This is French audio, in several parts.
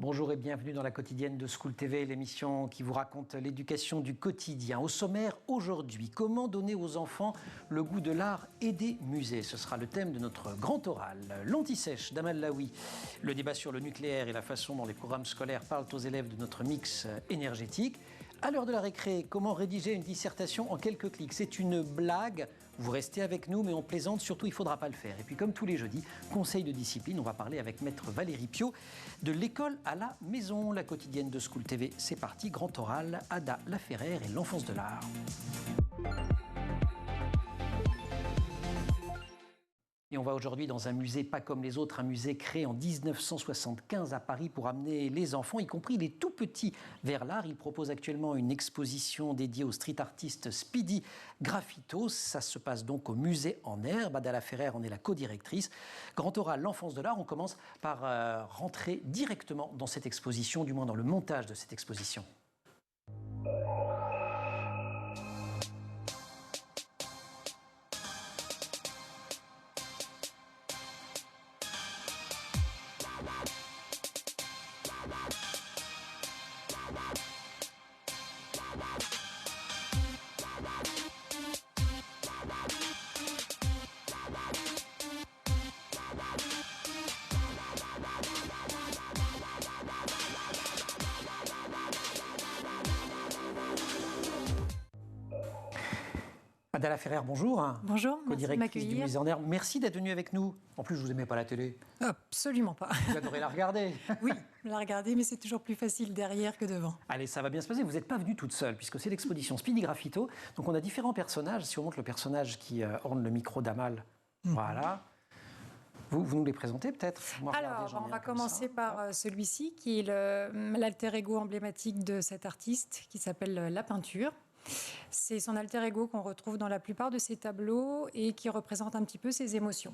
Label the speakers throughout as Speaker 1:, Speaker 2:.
Speaker 1: Bonjour et bienvenue dans la quotidienne de School TV, l'émission qui vous raconte l'éducation du quotidien. Au sommaire aujourd'hui, comment donner aux enfants le goût de l'art et des musées. Ce sera le thème de notre grand oral. L'anti-sèche d'Amal Laoui, le débat sur le nucléaire et la façon dont les programmes scolaires parlent aux élèves de notre mix énergétique. À l'heure de la récré, comment rédiger une dissertation en quelques clics. C'est une blague, vous restez avec nous, mais on plaisante, surtout il ne faudra pas le faire. Et puis comme tous les jeudis, conseil de discipline, on va parler avec maître Valérie Piot de l'école à la maison. La quotidienne de School TV, c'est parti, grand oral, Ada Laferrère et l'enfance de l'art. Et on va aujourd'hui dans un musée pas comme les autres, un musée créé en 1975 à Paris pour amener les enfants, y compris les tout petits, vers l'art. Il propose actuellement une exposition dédiée au street artiste Speedy Graffito. Ça se passe donc au musée en herbe. Ada Laferrère en est la co-directrice. Grand oral, l'enfance de l'art. On commence par rentrer directement dans cette exposition, du moins dans le montage de cette exposition. Ada Laferrère, bonjour.
Speaker 2: Bonjour, merci de
Speaker 1: co-directrice du
Speaker 2: m'accueillir.
Speaker 1: musée en herbe. Merci d'être venue avec nous. En plus, je vous aimais pas la télé.
Speaker 2: Absolument pas.
Speaker 1: Vous adorez la regarder.
Speaker 2: Oui, la regarder, mais c'est toujours plus facile derrière que devant.
Speaker 1: Allez, ça va bien se passer. Vous n'êtes pas venue toute seule, puisque c'est l'exposition Speedy Graffito. Donc on a différents personnages. Si on montre le personnage qui orne le micro d'Amal, voilà. Vous nous les présentez peut-être?
Speaker 2: Alors, on va commencer par celui-ci, qui est l'alter ego emblématique de cet artiste, qui s'appelle la peinture. C'est son alter ego qu'on retrouve dans la plupart de ses tableaux et qui représente un petit peu ses émotions.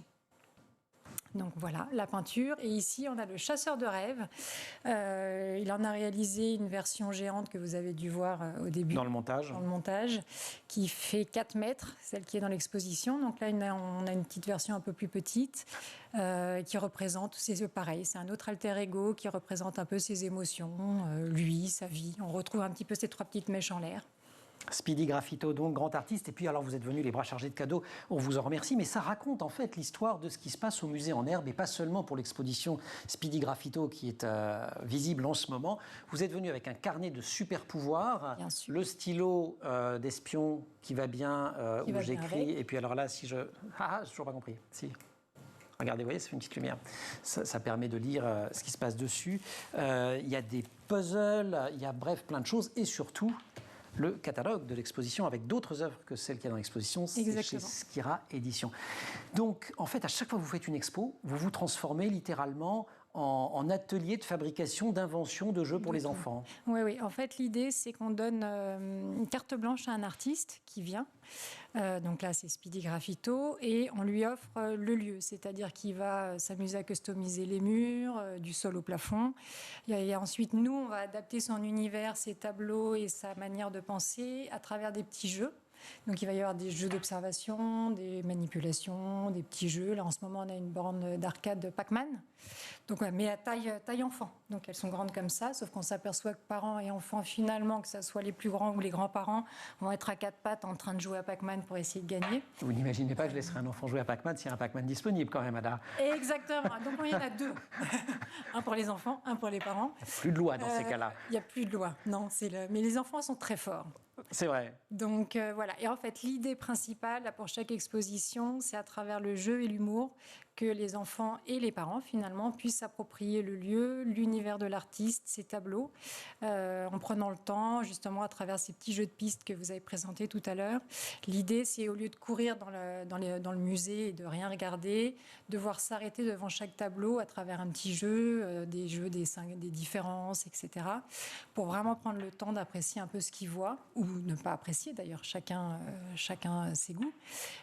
Speaker 2: Donc voilà, la peinture. Et ici, on a le chasseur de rêves. Il en a réalisé une version géante que vous avez dû voir au début.
Speaker 1: Dans le montage.
Speaker 2: Dans le montage, qui fait 4 mètres, celle qui est dans l'exposition. Donc là, on a une petite version un peu plus petite qui représente, c'est pareil, c'est un autre alter ego qui représente un peu ses émotions, lui, sa vie. On retrouve un petit peu ces 3 petites mèches en l'air.
Speaker 1: Speedy Graffito, donc grand artiste. Et puis alors vous êtes venus les bras chargés de cadeaux, on vous en remercie. Mais ça raconte en fait l'histoire de ce qui se passe au musée en herbe et pas seulement pour l'exposition Speedy Graffito qui est visible en ce moment. Vous êtes venus avec un carnet de super pouvoirs, le stylo d'espion qui va bien, où j'écris. Et puis alors là, si je... Ah, j'ai toujours pas compris. Si. Regardez, vous voyez, c'est une petite lumière. Ça permet de lire ce qui se passe dessus. Il y a des puzzles, il y a bref plein de choses et surtout le catalogue de l'exposition avec d'autres œuvres que celles qu'il y a dans l'exposition, c'est chez Skira Édition. Donc, en fait, à chaque fois que vous faites une expo, vous vous transformez littéralement en atelier de fabrication, d'invention de jeux pour les enfants.
Speaker 2: Oui, oui. En fait, l'idée, c'est qu'on donne une carte blanche à un artiste qui vient. Donc là, c'est Speedy Graffito. Et on lui offre le lieu. C'est-à-dire qu'il va s'amuser à customiser les murs, du sol au plafond. Et ensuite, nous, on va adapter son univers, ses tableaux et sa manière de penser à travers des petits jeux. Donc il va y avoir des jeux d'observation, des manipulations, des petits jeux. Là en ce moment on a une borne d'arcade de Pac-Man, donc, mais à taille enfant. Donc elles sont grandes comme ça, sauf qu'on s'aperçoit que parents et enfants finalement, que ce soit les plus grands ou les grands-parents, vont être à 4 pattes en train de jouer à Pac-Man pour essayer de gagner.
Speaker 1: Vous n'imaginez pas que je laisserai un enfant jouer à Pac-Man s'il y a un Pac-Man disponible quand même, Ada.
Speaker 2: Exactement, donc il y en a 2. Un pour les enfants, un pour les parents.
Speaker 1: Il n'y a plus de loi dans ces cas-là.
Speaker 2: Il n'y a plus de loi, non. Mais les enfants sont très forts.
Speaker 1: C'est vrai.
Speaker 2: Donc voilà. Et en fait, l'idée principale là, pour chaque exposition, c'est à travers le jeu et l'humour que les enfants et les parents, finalement, puissent s'approprier le lieu, l'univers de l'artiste, ses tableaux, en prenant le temps, justement, à travers ces petits jeux de pistes que vous avez présentés tout à l'heure. L'idée, c'est au lieu de courir dans le musée et de rien regarder, de voir s'arrêter devant chaque tableau à travers un petit jeu, des différences, etc., pour vraiment prendre le temps d'apprécier un peu ce qu'ils voient, ou ne pas apprécier, d'ailleurs, chacun ses goûts.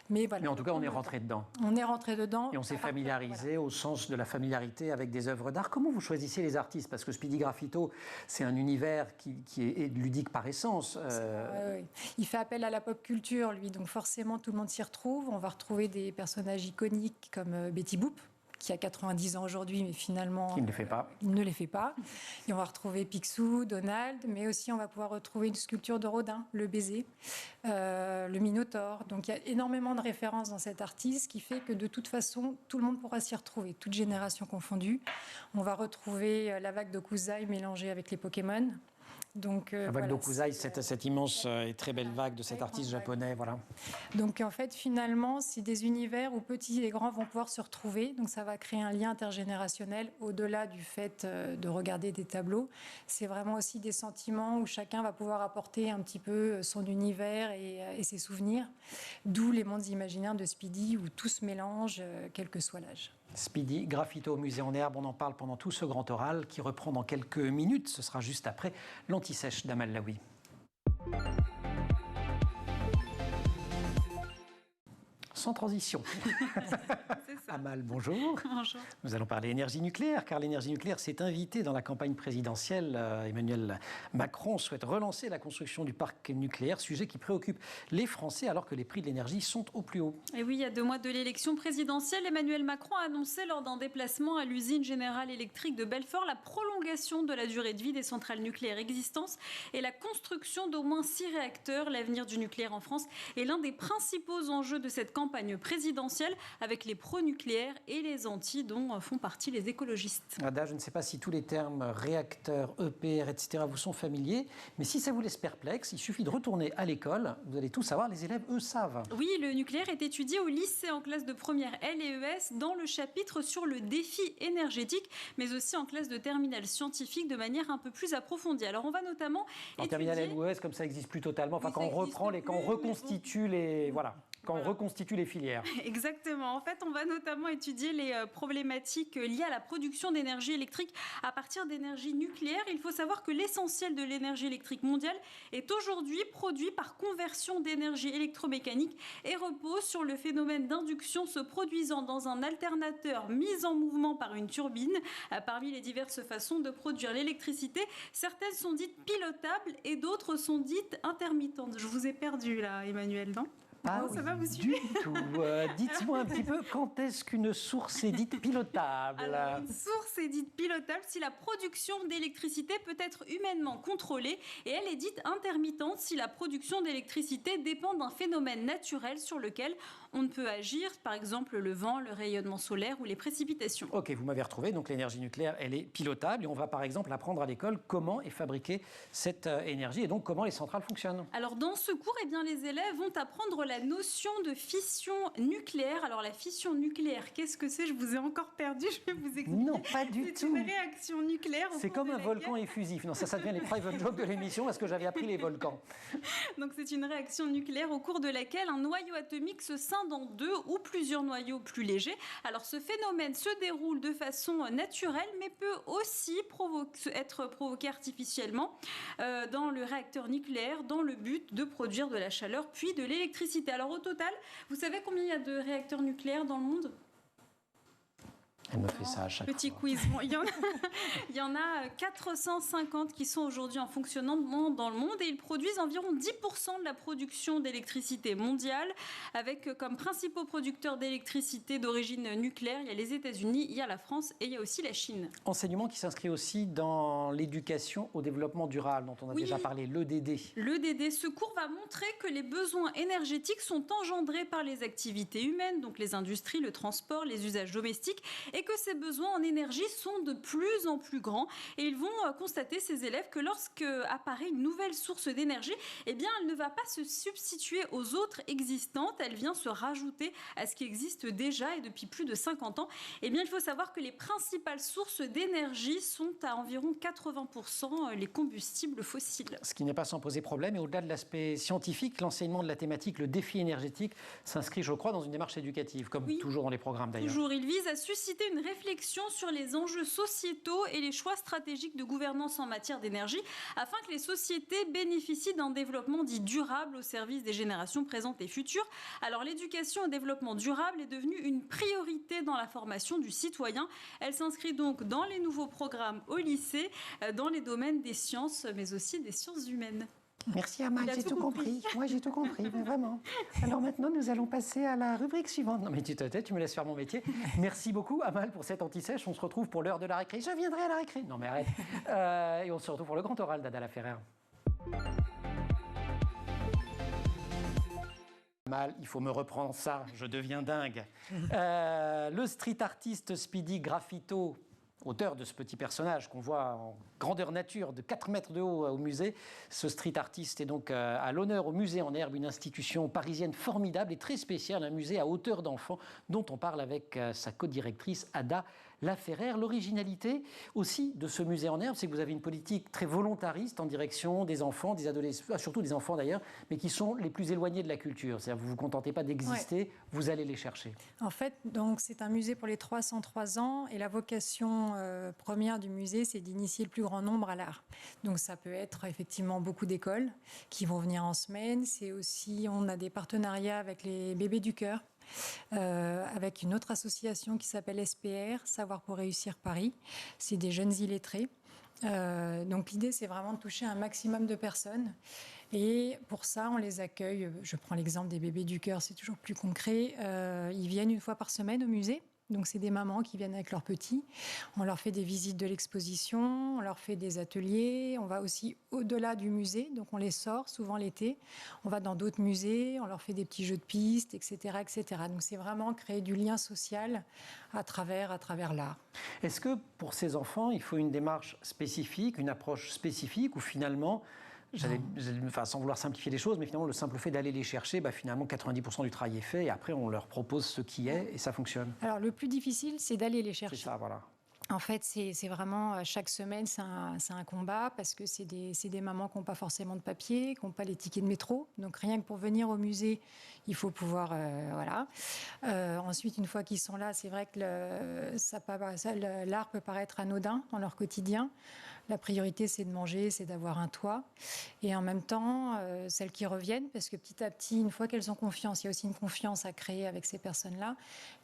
Speaker 2: Mais voilà.
Speaker 1: Mais en tout cas, on est rentré dedans.
Speaker 2: On est rentré dedans.
Speaker 1: Et on s'est familiarisé au sens de la familiarité avec des œuvres d'art. Comment vous choisissez les artistes? Parce que Speedy Graffito, c'est un univers qui est ludique par essence.
Speaker 2: Oui. Il fait appel à la pop culture, lui, donc forcément tout le monde s'y retrouve. On va retrouver des personnages iconiques comme Betty Boop, qui a 90 ans aujourd'hui, mais finalement...
Speaker 1: Il ne le fait pas.
Speaker 2: Il ne les fait pas. Et on va retrouver Picsou, Donald, mais aussi on va pouvoir retrouver une sculpture de Rodin, le baiser, le Minotaure. Donc il y a énormément de références dans cet artiste, qui fait que de toute façon, tout le monde pourra s'y retrouver, toutes générations confondues. On va retrouver la vague d'Okuzai mélangée avec les Pokémon. Donc,
Speaker 1: la vague d'Okuzai, cette immense et très belle vague de cet artiste japonais. Voilà.
Speaker 2: Donc en fait, finalement, c'est des univers où petits et grands vont pouvoir se retrouver. Donc ça va créer un lien intergénérationnel au-delà du fait de regarder des tableaux. C'est vraiment aussi des sentiments où chacun va pouvoir apporter un petit peu son univers et ses souvenirs. D'où les mondes imaginaires de Speedy où tout se mélange, quel que soit l'âge.
Speaker 1: Speedy Graffito au musée en herbe, on en parle pendant tout ce grand oral qui reprend dans quelques minutes. Ce sera juste après l'Anti-Sèche d'Amal Laoui. Sans transition. Amal, bonjour.
Speaker 3: Bonjour.
Speaker 1: Nous allons parler énergie nucléaire, car l'énergie nucléaire s'est invitée dans la campagne présidentielle. Emmanuel Macron souhaite relancer la construction du parc nucléaire, sujet qui préoccupe les Français alors que les prix de l'énergie sont au plus haut.
Speaker 3: Et oui, il y a 2 mois de l'élection présidentielle, Emmanuel Macron a annoncé lors d'un déplacement à l'usine Générale Électrique de Belfort la prolongation de la durée de vie des centrales nucléaires existantes et la construction d'au moins 6 réacteurs. L'avenir du nucléaire en France est l'un des principaux enjeux de cette campagne présidentielle, avec les pro-nucléaires et les anti, dont font partie les écologistes.
Speaker 1: Ada, je ne sais pas si tous les termes réacteurs, EPR, etc. vous sont familiers, mais si ça vous laisse perplexe, il suffit de retourner à l'école, vous allez tout savoir, les élèves, eux, savent.
Speaker 3: Oui, le nucléaire est étudié au lycée en classe de première L et ES dans le chapitre sur le défi énergétique, mais aussi en classe de terminale scientifique de manière un peu plus approfondie. Alors on va notamment
Speaker 1: en terminale L ou ES, comme ça n'existe plus totalement, enfin, quand on reprend quand on reconstitue les... Voilà. Quand on reconstitue les filières.
Speaker 3: Exactement. En fait, on va notamment étudier les problématiques liées à la production d'énergie électrique à partir d'énergie nucléaire. Il faut savoir que l'essentiel de l'énergie électrique mondiale est aujourd'hui produit par conversion d'énergie électromécanique et repose sur le phénomène d'induction se produisant dans un alternateur mis en mouvement par une turbine. Parmi les diverses façons de produire l'électricité, certaines sont dites pilotables et d'autres sont dites intermittentes. Je vous ai perdu là, Emmanuel, non ?
Speaker 1: Ah, ça va, vous suivez ? Du tout. Dites-moi un petit peu, quand est-ce qu'une source est dite pilotable ?
Speaker 3: Alors, une source est dite pilotable si la production d'électricité peut être humainement contrôlée, et elle est dite intermittente si la production d'électricité dépend d'un phénomène naturel sur lequel on ne peut agir, par exemple le vent, le rayonnement solaire ou les précipitations.
Speaker 1: Ok, vous m'avez retrouvé, donc l'énergie nucléaire, elle est pilotable, et on va par exemple apprendre à l'école comment est fabriquée cette énergie, et donc comment les centrales fonctionnent.
Speaker 3: Alors dans ce cours, les élèves vont apprendre la notion de fission nucléaire. Alors la fission nucléaire, qu'est-ce que c'est ? Je vous ai encore perdu, je vais vous expliquer.
Speaker 1: Non, pas du tout.
Speaker 3: C'est une réaction nucléaire.
Speaker 1: C'est comme un volcan effusif. Non, ça devient les private jokes de l'émission parce que j'avais appris les volcans.
Speaker 3: Donc c'est une réaction nucléaire au cours de laquelle un noyau atomique se scinde en 2 ou plusieurs noyaux plus légers. Alors ce phénomène se déroule de façon naturelle, mais peut aussi être provoqué artificiellement dans le réacteur nucléaire dans le but de produire de la chaleur puis de l'électricité. Alors au total, vous savez combien il y a de réacteurs nucléaires dans le monde ?
Speaker 1: Elle me fait ça à chaque
Speaker 3: Petit
Speaker 1: fois.
Speaker 3: quiz. Bon, il y en a 450 qui sont aujourd'hui en fonctionnement dans le monde et ils produisent environ 10% de la production d'électricité mondiale, avec comme principaux producteurs d'électricité d'origine nucléaire, il y a les États-Unis, il y a la France et il y a aussi la Chine.
Speaker 1: Enseignement qui s'inscrit aussi dans l'éducation au développement durable, dont on a déjà parlé, l'EDD.
Speaker 3: L'EDD, ce cours va montrer que les besoins énergétiques sont engendrés par les activités humaines, donc les industries, le transport, les usages domestiques, et que ces besoins en énergie sont de plus en plus grands. Et ils vont constater, ces élèves, que lorsque apparaît une nouvelle source d'énergie, eh bien, elle ne va pas se substituer aux autres existantes, elle vient se rajouter à ce qui existe déjà et depuis plus de 50 ans. Eh bien, il faut savoir que les principales sources d'énergie sont à environ 80% les combustibles fossiles.
Speaker 1: Ce qui n'est pas sans poser problème. Et au-delà de l'aspect scientifique, l'enseignement de la thématique, le défi énergétique, s'inscrit, je crois, dans une démarche éducative, comme toujours dans les programmes d'ailleurs.
Speaker 3: Toujours, il vise à susciter une réflexion sur les enjeux sociétaux et les choix stratégiques de gouvernance en matière d'énergie, afin que les sociétés bénéficient d'un développement dit durable au service des générations présentes et futures. Alors l'éducation au développement durable est devenue une priorité dans la formation du citoyen. Elle s'inscrit donc dans les nouveaux programmes au lycée, dans les domaines des sciences, mais aussi des sciences humaines.
Speaker 1: Merci Amal, j'ai tout compris. Moi, j'ai tout compris, mais vraiment. Alors maintenant, nous allons passer à la rubrique suivante. Non, mais tu me laisses faire mon métier. Merci beaucoup, Amal, pour cette anti-sèche. On se retrouve pour l'heure de la récré. Je viendrai à la récré. Non, mais arrête. Et on se retrouve pour le grand oral d'Ada Laferrer. Mal, il faut me reprendre ça, je deviens dingue. Le street artiste Speedy Graffito, auteur de ce petit personnage qu'on voit en grandeur nature de 4 mètres de haut au musée. Ce street artiste est donc à l'honneur au Musée en Herbe, une institution parisienne formidable et très spéciale, un musée à hauteur d'enfant dont on parle avec sa co-directrice Ada Laferrer. L'originalité aussi de ce musée en herbe, c'est que vous avez une politique très volontariste en direction des enfants, des adolescents, surtout des enfants d'ailleurs, mais qui sont les plus éloignés de la culture. C'est-à-dire que vous ne vous contentez pas d'exister, vous allez les chercher.
Speaker 2: En fait, donc, c'est un musée pour les 303 ans et la vocation première du musée, c'est d'initier le plus grand nombre à l'art. Donc ça peut être effectivement beaucoup d'écoles qui vont venir en semaine. C'est aussi, on a des partenariats avec les bébés du cœur. Avec une autre association qui s'appelle SPR, Savoir pour réussir Paris. C'est des jeunes illettrés. Donc l'idée, c'est vraiment de toucher un maximum de personnes. Et pour ça, on les accueille. Je prends l'exemple des bébés du cœur, c'est toujours plus concret. Ils viennent une fois par semaine au musée. Donc, c'est des mamans qui viennent avec leurs petits. On leur fait des visites de l'exposition, on leur fait des ateliers. On va aussi au-delà du musée, donc on les sort souvent l'été. On va dans d'autres musées, on leur fait des petits jeux de piste, etc., etc. Donc, c'est vraiment créer du lien social à travers l'art.
Speaker 1: Est-ce que pour ces enfants, il faut une démarche spécifique, une approche spécifique, ou finalement, sans vouloir simplifier les choses, mais finalement, le simple fait d'aller les chercher, finalement, 90% du travail est fait, et après, on leur propose ce qui est, et ça fonctionne.
Speaker 2: Alors, le plus difficile, c'est d'aller les chercher.
Speaker 1: C'est ça, voilà.
Speaker 2: En fait, c'est vraiment, chaque semaine, c'est un combat, parce que c'est des mamans qui n'ont pas forcément de papier, qui n'ont pas les tickets de métro. Donc, rien que pour venir au musée, il faut pouvoir... voilà. Ensuite, une fois qu'ils sont là, c'est vrai que l'art peut paraître anodin dans leur quotidien. La priorité, c'est de manger, c'est d'avoir un toit. Et en même temps, celles qui reviennent, parce que petit à petit, une fois qu'elles ont confiance, il y a aussi une confiance à créer avec ces personnes-là.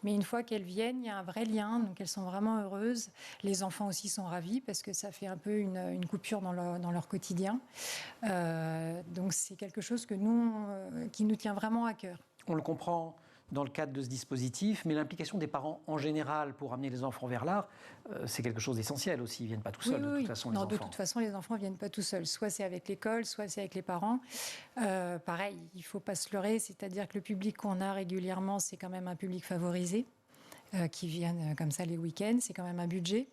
Speaker 2: Mais une fois qu'elles viennent, il y a un vrai lien, donc elles sont vraiment heureuses. Les enfants aussi sont ravis, parce que ça fait un peu une coupure dans leur quotidien. Donc c'est quelque chose qui nous tient vraiment à cœur.
Speaker 1: On le comprend dans le cadre de ce dispositif, mais l'implication des parents en général pour amener les enfants vers l'art, c'est quelque chose d'essentiel aussi. Ils ne viennent pas tout seuls, de toute façon, les enfants.
Speaker 2: De toute façon, les enfants ne viennent pas tout seuls. Soit c'est avec l'école, soit c'est avec les parents. Pareil, il ne faut pas se leurrer, c'est-à-dire que le public qu'on a régulièrement, c'est quand même un public favorisé, qui viennent comme ça les week-ends, c'est quand même un budget.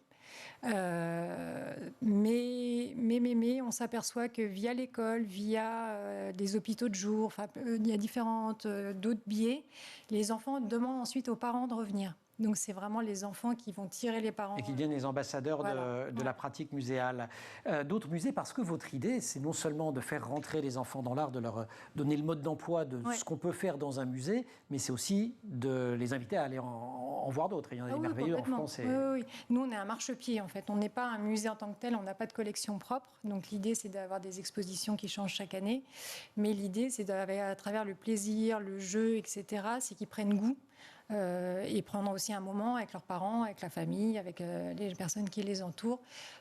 Speaker 2: Mais on s'aperçoit que via l'école, via des hôpitaux de jour, il y a d'autres biais, les enfants demandent ensuite aux parents de revenir. Donc c'est vraiment les enfants qui vont tirer les parents.
Speaker 1: Et qui deviennent les ambassadeurs de la pratique muséale. D'autres musées, parce que votre idée, c'est non seulement de faire rentrer les enfants dans l'art, de leur donner le mode d'emploi de ce qu'on peut faire dans un musée, mais c'est aussi de les inviter à aller en voir d'autres. Il y en a des merveilleux en France.
Speaker 2: Oui. Nous, on est un marchepied, en fait. On n'est pas un musée en tant que tel, on n'a pas de collection propre. Donc l'idée, c'est d'avoir des expositions qui changent chaque année. Mais l'idée, c'est à travers le plaisir, le jeu, etc., c'est qu'ils prennent goût. Et prendre aussi un moment avec leurs parents, avec la famille, avec les personnes qui les entourent,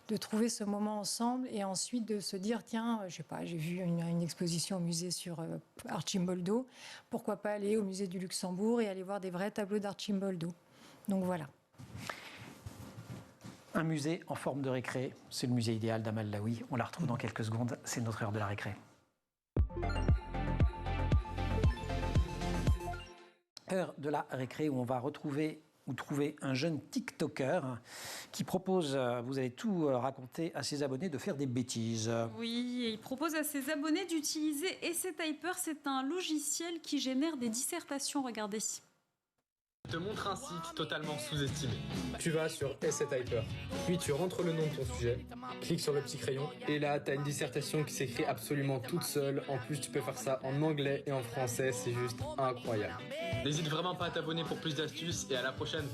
Speaker 2: de trouver ce moment ensemble et ensuite de se dire tiens, je sais pas, j'ai vu une exposition au musée sur Arcimboldo, pourquoi pas aller au musée du Luxembourg et aller voir des vrais tableaux d'Arcimboldo. Donc voilà.
Speaker 1: Un musée en forme de récré, c'est le musée idéal d'Amal Laoui. On la retrouve dans quelques secondes, c'est notre heure de la récré. Heure de la récré où on va retrouver ou trouver un jeune TikToker qui propose, vous allez tout raconter à ses abonnés, de faire des bêtises.
Speaker 3: Oui, et il propose à ses abonnés d'utiliser EsséTyper. C'est un logiciel qui génère des dissertations. Regardez.
Speaker 4: Je te montre un site totalement sous-estimé. Tu vas sur EsséTyper, puis tu rentres le nom de ton sujet, clique sur le petit crayon, et là, tu as une dissertation qui s'écrit absolument toute seule. En plus, tu peux faire ça en anglais et en français, c'est juste incroyable. N'hésite vraiment pas à t'abonner pour plus d'astuces, et à la prochaine.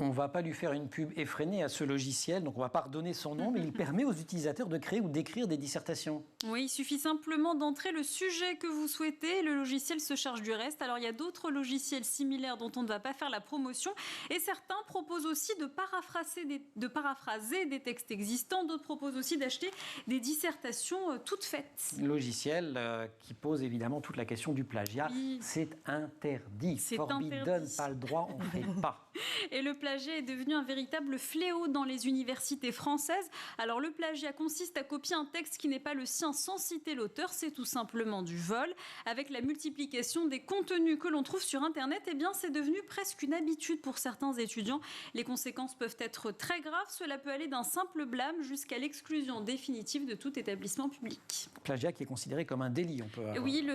Speaker 1: On ne va pas lui faire une pub effrénée à ce logiciel, donc on ne va pas redonner son nom, mais il permet aux utilisateurs de créer ou d'écrire des dissertations.
Speaker 3: Oui, il suffit simplement d'entrer le sujet que vous souhaitez et le logiciel se charge du reste. Alors il y a d'autres logiciels similaires dont on ne va pas faire la promotion et certains proposent aussi de paraphraser des textes existants, d'autres proposent aussi d'acheter des dissertations toutes faites.
Speaker 1: Logiciel qui pose évidemment toute la question du plagiat. Oui. C'est interdit. Forbidden, donne pas le droit, on ne fait pas.
Speaker 3: Et le plagiat est devenu un véritable fléau dans les universités françaises. Alors le plagiat consiste à copier un texte qui n'est pas le sien sans citer l'auteur, c'est tout simplement du vol. Avec la multiplication des contenus que l'on trouve sur Internet, eh bien c'est devenu presque une habitude pour certains étudiants. Les conséquences peuvent être très graves, cela peut aller d'un simple blâme jusqu'à l'exclusion définitive de tout établissement public.
Speaker 1: Plagiat qui est considéré comme un délit, on peut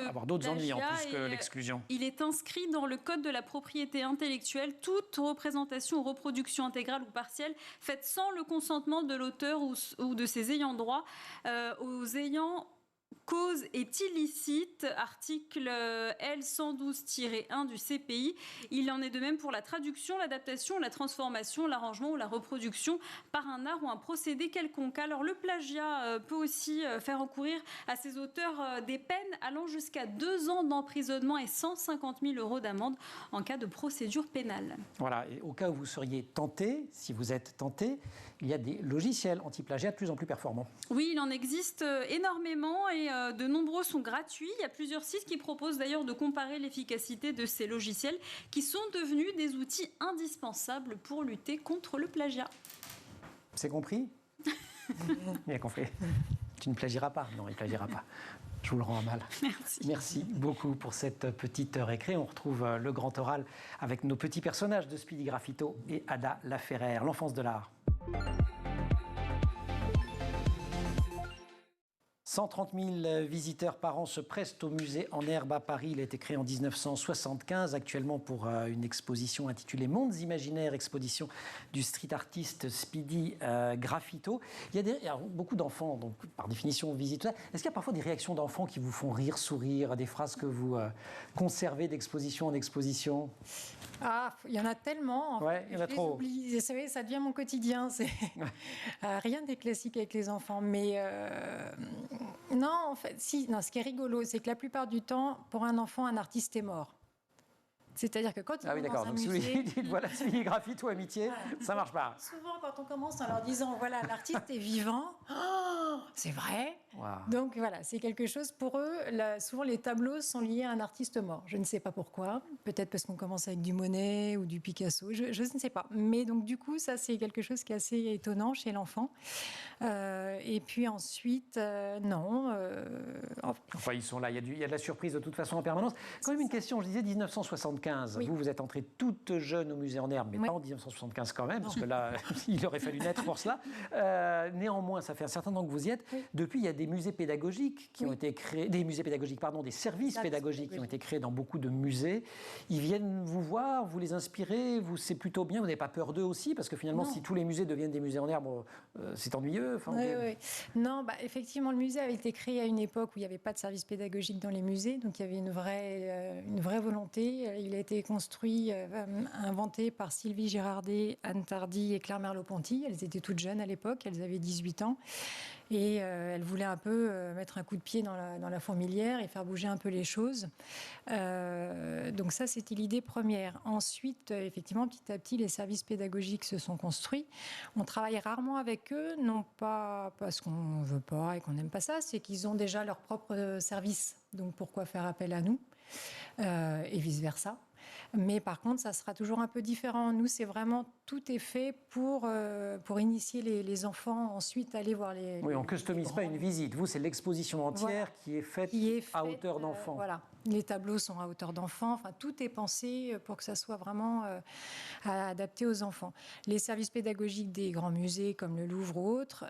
Speaker 1: avoir d'autres ennuis en plus que l'exclusion.
Speaker 3: Il est inscrit dans le code de la propriété intellectuelle, toute représentation ou reproduction intégrale ou partielle faite sans le consentement de l'auteur ou de ses ayants droit aux ayants cause est illicite, article L112-1 du CPI. Il en est de même pour la traduction, l'adaptation, la transformation, l'arrangement ou la reproduction par un art ou un procédé quelconque. Alors le plagiat peut aussi faire encourir à ses auteurs des peines allant jusqu'à 2 ans d'emprisonnement et 150 000 € d'amende en cas de procédure pénale.
Speaker 1: Voilà, et au cas où vous seriez tenté, si vous êtes tenté, il y a des logiciels anti-plagiat de plus en plus performants.
Speaker 3: Oui, il en existe énormément et de nombreux sont gratuits. Il y a plusieurs sites qui proposent d'ailleurs de comparer l'efficacité de ces logiciels qui sont devenus des outils indispensables pour lutter contre le plagiat.
Speaker 1: C'est compris ? Bien compris. Tu ne plagieras pas ? Non, il ne plagiera pas. Je vous le rends à mal.
Speaker 3: Merci.
Speaker 1: Merci beaucoup pour cette petite récré. On retrouve le grand oral avec nos petits personnages de Speedy Graffito et Ada Laferrère, l'enfance de l'art. 130 000 visiteurs par an se pressent au musée en herbe à Paris. Il a été créé en 1975, actuellement pour une exposition intitulée Mondes imaginaires, exposition du street artiste Speedy Graffito. Il y a beaucoup d'enfants, donc par définition, visitent tout ça. Est-ce qu'il y a parfois des réactions d'enfants qui vous font rire, sourire, des phrases que vous conservez d'exposition en exposition ?
Speaker 2: Ah, il y en a tellement.
Speaker 1: Ouais, il y en a trop.
Speaker 2: Vous savez, ça devient mon quotidien. C'est rien des classiques avec les enfants, mais non, en fait, si. Non, ce qui est rigolo, c'est que la plupart du temps, pour un enfant, un artiste est mort. C'est-à-dire que quand ils vont dans un musée...
Speaker 1: Donc si vous dites, voilà, Speedy Graffito, amitié, ça ne marche pas.
Speaker 2: Souvent, quand on commence en leur disant, voilà, l'artiste est vivant, oh, c'est vrai. Wow. Donc voilà, c'est quelque chose pour eux. Souvent, les tableaux sont liés à un artiste mort. Je ne sais pas pourquoi. Peut-être parce qu'on commence avec du Monet ou du Picasso. Je ne sais pas. Mais donc, du coup, ça, c'est quelque chose qui est assez étonnant chez l'enfant. Et puis ensuite, non.
Speaker 1: Enfin, ils sont là. Il y a de la surprise de toute façon en permanence. Quand même une question. Je disais 1975. Oui. Vous êtes entrée toute jeune au musée en herbe, mais pas en 1975 quand même, parce que là, il aurait fallu naître pour cela. Néanmoins, ça fait un certain temps que vous y êtes. Oui. Depuis, il y a des musées pédagogiques qui ont été créés, des services pédagogiques qui ont été créés dans beaucoup de musées. Ils viennent vous voir, vous les inspirez, c'est plutôt bien. Vous n'avez pas peur d'eux aussi, parce que finalement, si tous les musées deviennent des musées en herbe, c'est ennuyeux.
Speaker 2: Enfin, oui. Non, effectivement, le musée avait été créé à une époque où il n'y avait pas de service pédagogique dans les musées, donc il y avait une vraie volonté. Il a été construit, inventé par Sylvie Girardet, Anne Tardy et Claire Merleau-Ponty. Elles étaient toutes jeunes à l'époque, elles avaient 18 ans. Et elle voulait un peu mettre un coup de pied dans la fourmilière et faire bouger un peu les choses. Donc ça, c'était l'idée première. Ensuite, effectivement, petit à petit, les services pédagogiques se sont construits. On travaille rarement avec eux, non pas parce qu'on ne veut pas et qu'on n'aime pas ça, c'est qu'ils ont déjà leur propre service. Donc pourquoi faire appel à nous et vice-versa. Mais par contre, ça sera toujours un peu différent. Nous, c'est vraiment, tout est fait pour initier les enfants ensuite à aller voir les...
Speaker 1: Oui, on ne customise pas une visite. Vous, c'est l'exposition entière qui est faite à hauteur d'enfant.
Speaker 2: Voilà. Les tableaux sont à hauteur d'enfant. Enfin, tout est pensé pour que ça soit vraiment adapté aux enfants. Les services pédagogiques des grands musées comme le Louvre ou autres,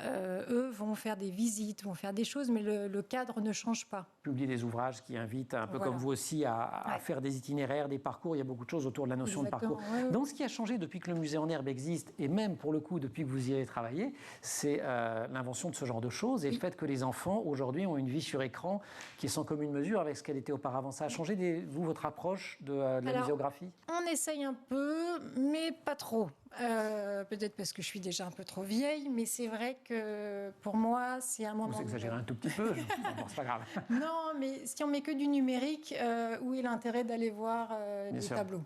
Speaker 2: eux vont faire des visites, vont faire des choses, mais le cadre ne change pas.
Speaker 1: Publier des ouvrages qui invitent, un peu comme vous aussi, à faire des itinéraires, des parcours. Il y a beaucoup de choses autour de la notion de parcours. Ouais. Dans ce qui a changé depuis que le musée en herbe existe, et même pour le coup depuis que vous y avez travaillé, c'est l'invention de ce genre de choses et le fait que les enfants aujourd'hui ont une vie sur écran qui est sans commune mesure avec ce qu'elle était auparavant. Ça a changé, vous, votre approche de la muséographie ?
Speaker 2: On essaye un peu, mais pas trop. Peut-être parce que je suis déjà un peu trop vieille, mais c'est vrai que pour moi, c'est un moment...
Speaker 1: Vous exagérez un tout petit peu. Bon, c'est pas grave.
Speaker 2: Non, mais si on met que du numérique, où est l'intérêt d'aller voir les tableaux?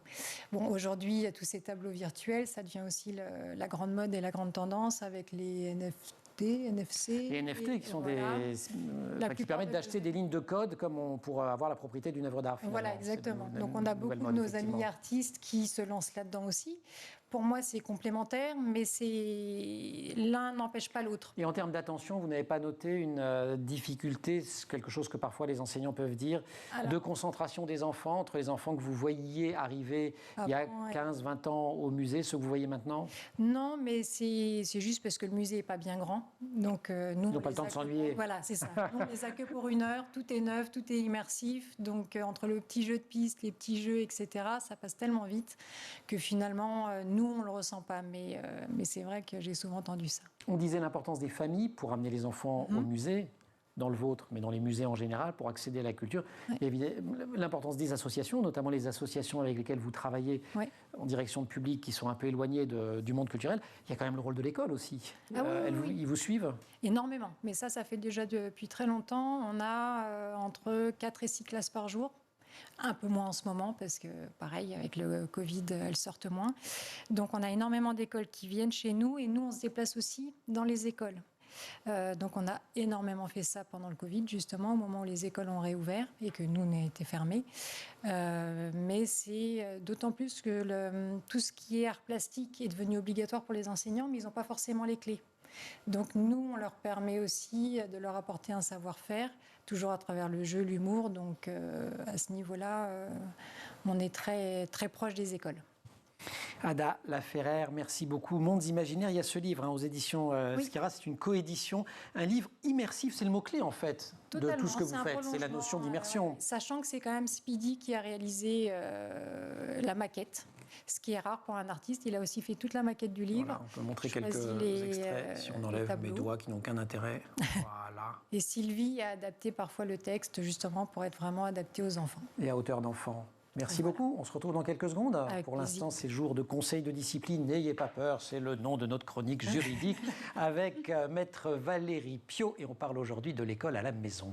Speaker 2: Bon, aujourd'hui, il y a tous ces tableaux virtuels, ça devient aussi la grande mode et la grande tendance avec les NFC.
Speaker 1: Les NFT qui sont qui permettent d'acheter des lignes de code comme pour avoir la propriété d'une œuvre d'art.
Speaker 2: Voilà, exactement. Donc on a beaucoup de nos amis artistes qui se lancent là-dedans aussi. Pour moi, c'est complémentaire, mais l'un n'empêche pas l'autre.
Speaker 1: Et en termes d'attention, vous n'avez pas noté une difficulté, quelque chose que parfois les enseignants peuvent dire, de concentration des enfants, entre les enfants que vous voyiez arriver il y a 15-20 ans au musée, ceux que vous voyez maintenant?
Speaker 2: Non, mais c'est juste parce que le musée n'est pas bien grand. Donc, nous,
Speaker 1: ils n'ont pas le temps de s'ennuyer.
Speaker 2: Voilà, c'est ça. Nous, on les a que pour 1 heure, tout est neuf, tout est immersif. Donc, entre le petit jeu de piste, les petits jeux, etc., ça passe tellement vite que finalement, nous, on ne le ressent pas. Mais c'est vrai que j'ai souvent entendu ça.
Speaker 1: On disait l'importance des familles pour amener les enfants au musée, dans le vôtre, mais dans les musées en général, pour accéder à la culture. Et l'importance des associations, notamment les associations avec lesquelles vous travaillez en direction de publics qui sont un peu éloignés du monde culturel. Il y a quand même le rôle de l'école aussi. Ils vous suivent?
Speaker 2: Énormément. Mais ça fait déjà depuis très longtemps. On a entre 4 et 6 classes par jour. Un peu moins en ce moment parce que, pareil, avec le Covid, elles sortent moins. Donc, on a énormément d'écoles qui viennent chez nous et nous, on se déplace aussi dans les écoles. Donc, on a énormément fait ça pendant le Covid, justement, au moment où les écoles ont réouvert et que nous, on a été fermés. Mais c'est d'autant plus que tout ce qui est art plastique est devenu obligatoire pour les enseignants, mais ils n'ont pas forcément les clés. Donc nous, on leur permet aussi de leur apporter un savoir-faire, toujours à travers le jeu, l'humour. Donc à ce niveau-là, on est très, très proche des écoles.
Speaker 1: Ada Laferrère, merci beaucoup. Mondes imaginaires, il y a ce livre aux éditions Skira, c'est une coédition, un livre immersif, c'est le mot-clé en fait de tout ce que vous faites, c'est la notion d'immersion.
Speaker 2: Sachant que c'est quand même Speedy qui a réalisé la maquette. Ce qui est rare pour un artiste, il a aussi fait toute la maquette du livre.
Speaker 1: Voilà, on peut montrer quelques extraits, si on enlève mes doigts qui n'ont aucun intérêt. Voilà.
Speaker 2: Et Sylvie a adapté parfois le texte, justement, pour être vraiment adapté aux enfants.
Speaker 1: Et à hauteur d'enfant. Merci beaucoup, on se retrouve dans quelques secondes. Pour l'instant, c'est jour de conseil de discipline, n'ayez pas peur, c'est le nom de notre chronique juridique avec maître Valérie Piot. Et on parle aujourd'hui de l'école à la maison.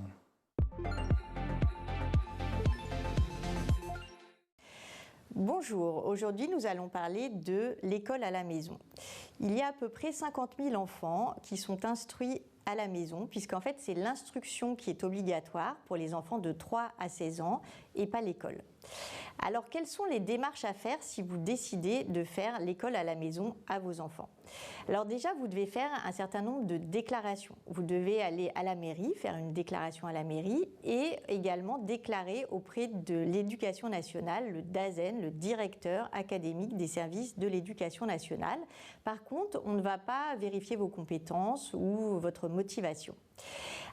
Speaker 5: Bonjour, aujourd'hui nous allons parler de l'école à la maison. Il y a à peu près 50 000 enfants qui sont instruits à la maison, puisqu'en fait c'est l'instruction qui est obligatoire pour les enfants de 3 à 16 ans et pas l'école. Alors quelles sont les démarches à faire si vous décidez de faire l'école à la maison à vos enfants? Alors déjà, vous devez faire un certain nombre de déclarations. Vous devez aller à la mairie, faire une déclaration à la mairie et également déclarer auprès de l'Éducation nationale, le DAZEN, le directeur académique des services de l'Éducation nationale. Par contre, on ne va pas vérifier vos compétences ou votre motivation.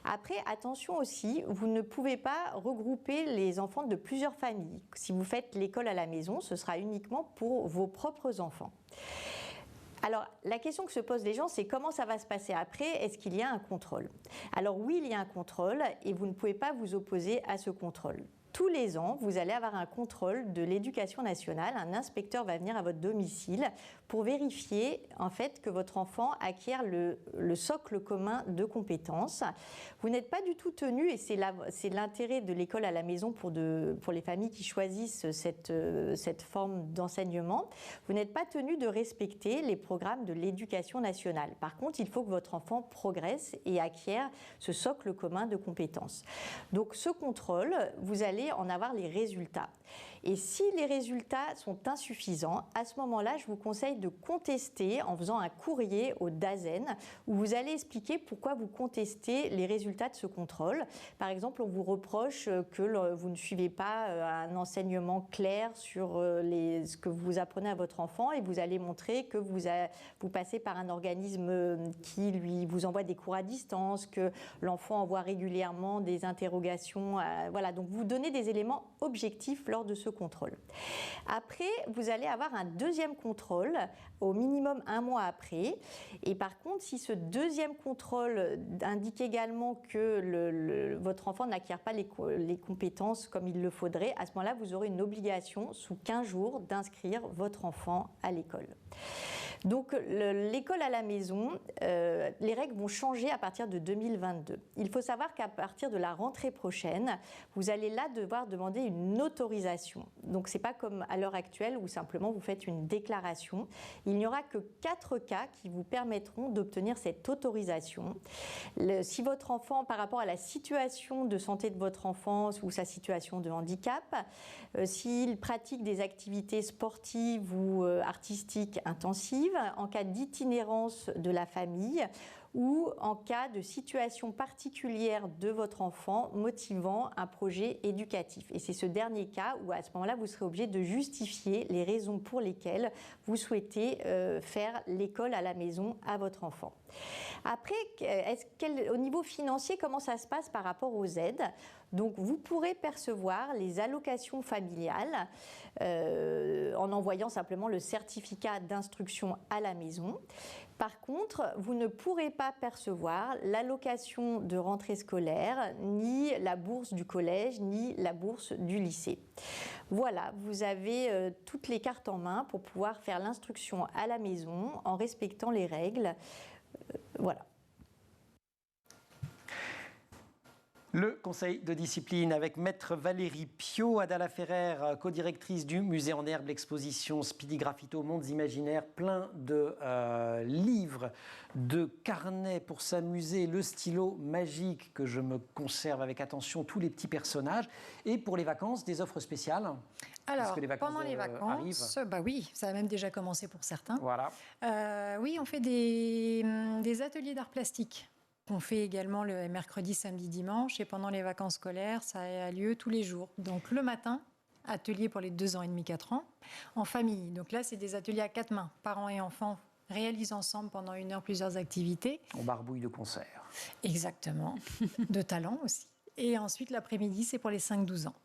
Speaker 5: Après, attention aussi, vous ne pouvez pas regrouper les enfants de plusieurs familles. Si vous faites l'école à la maison, ce sera uniquement pour vos propres enfants. Alors, la question que se posent les gens, c'est comment ça va se passer après? Est-ce qu'il y a un contrôle? Alors oui, il y a un contrôle et vous ne pouvez pas vous opposer à ce contrôle. Tous les ans, vous allez avoir un contrôle de l'Éducation nationale. Un inspecteur va venir à votre domicile pour vérifier en fait que votre enfant acquiert le socle commun de compétences. Vous n'êtes pas du tout tenu, et c'est l'intérêt de l'école à la maison pour les familles qui choisissent cette forme d'enseignement, vous n'êtes pas tenu de respecter les programmes de l'Éducation nationale. Par contre, il faut que votre enfant progresse et acquiert ce socle commun de compétences. Donc ce contrôle, vous allez en avoir les résultats. Et si les résultats sont insuffisants, à ce moment-là, je vous conseille de contester en faisant un courrier au DAZEN où vous allez expliquer pourquoi vous contestez les résultats de ce contrôle. Par exemple, on vous reproche que vous ne suivez pas un enseignement clair sur ce que vous apprenez à votre enfant et vous allez montrer que vous passez par un organisme qui vous envoie des cours à distance, que l'enfant envoie régulièrement des interrogations. Voilà, donc vous donnez des éléments objectifs lors de ce contrôle. Après, vous allez avoir un deuxième contrôle, au minimum 1 mois après. Et par contre, si ce deuxième contrôle indique également que votre enfant n'acquiert pas les compétences comme il le faudrait, à ce moment-là, vous aurez une obligation sous 15 jours d'inscrire votre enfant à l'école. Donc l'école à la maison, les règles vont changer à partir de 2022. Il faut savoir qu'à partir de la rentrée prochaine, vous allez là devoir demander une autorisation. Donc c'est pas comme à l'heure actuelle où simplement vous faites une déclaration. Il n'y aura que 4 cas qui vous permettront d'obtenir cette autorisation. Si votre enfant, par rapport à la situation de santé de votre enfant ou sa situation de handicap, s'il pratique des activités sportives ou artistiques intensives, en cas d'itinérance de la famille ou en cas de situation particulière de votre enfant motivant un projet éducatif. Et c'est ce dernier cas où à ce moment-là, vous serez obligé de justifier les raisons pour lesquelles vous souhaitez faire l'école à la maison à votre enfant. Après, au niveau financier, comment ça se passe par rapport aux aides ? Donc, vous pourrez percevoir les allocations familiales en envoyant simplement le certificat d'instruction à la maison. Par contre, vous ne pourrez pas percevoir l'allocation de rentrée scolaire, ni la bourse du collège, ni la bourse du lycée. Voilà, vous avez toutes les cartes en main pour pouvoir faire l'instruction à la maison en respectant les règles. Voilà.
Speaker 1: Le conseil de discipline avec maître Valérie Piot, Ada Laferrère, co-directrice du musée en herbe, l'exposition Speedy Graffito, Mondes imaginaires, plein de livres, de carnets pour s'amuser, le stylo magique que je me conserve avec attention, tous les petits personnages, et pour les vacances, des offres spéciales.
Speaker 2: Alors, pendant les vacances, bah oui, ça a même déjà commencé pour certains.
Speaker 1: Voilà.
Speaker 2: Oui, on fait des ateliers d'art plastique. On fait également le mercredi, samedi, dimanche. Et pendant les vacances scolaires, ça a lieu tous les jours. Donc le matin, atelier pour les 2 ans et demi, 4 ans, en famille. Donc là, c'est des ateliers à 4 mains. Parents et enfants réalisent ensemble pendant 1 heure plusieurs activités.
Speaker 1: On barbouille de concert.
Speaker 2: Exactement. De talent aussi. Et ensuite, l'après-midi, c'est pour les 5-12 ans.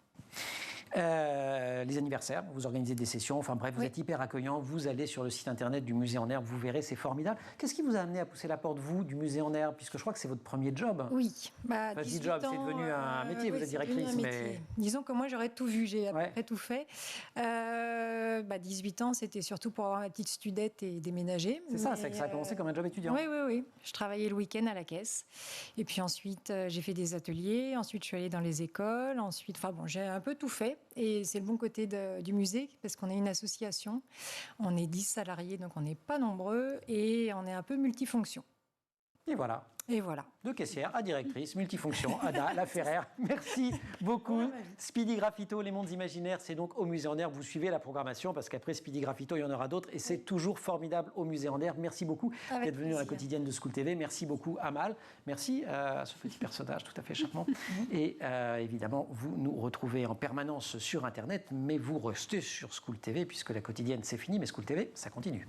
Speaker 1: Les anniversaires, vous organisez des sessions, enfin bref, vous êtes hyper accueillant, vous allez sur le site internet du musée en herbe, vous verrez, c'est formidable. Qu'est-ce qui vous a amené à pousser la porte, vous, du musée en herbe, puisque je crois que c'est votre premier job?
Speaker 2: Oui,
Speaker 1: enfin, 18 job, c'est devenu un métier, vous êtes directrice, mais...
Speaker 2: Disons que moi, j'aurais tout vu, j'ai à peu près tout fait. 18 ans, c'était surtout pour avoir ma petite studette et déménager.
Speaker 1: C'est ça, c'est que ça a commencé comme un job étudiant.
Speaker 2: Oui. Je travaillais le week-end à la caisse. Et puis ensuite, j'ai fait des ateliers. Ensuite, je suis allée dans les écoles. Ensuite, j'ai un peu tout fait. Et c'est le bon côté du musée, parce qu'on est une association. On est 10 salariés, donc on n'est pas nombreux. Et on est un peu multifonction.
Speaker 1: Et voilà.
Speaker 2: Et voilà.
Speaker 1: De caissière à directrice, multifonction, Ada Laferrère. Merci beaucoup. Speedy Graffito, les mondes imaginaires, c'est donc au musée en herbe. Vous suivez la programmation parce qu'après Speedy Graffito, il y en aura d'autres et c'est toujours formidable au musée en herbe. Merci beaucoup d'être venu dans la quotidienne de School TV. Merci beaucoup Amal. Merci à ce petit personnage tout à fait charmant. Et évidemment, vous nous retrouvez en permanence sur Internet, mais vous restez sur School TV puisque la quotidienne c'est fini, mais School TV, ça continue.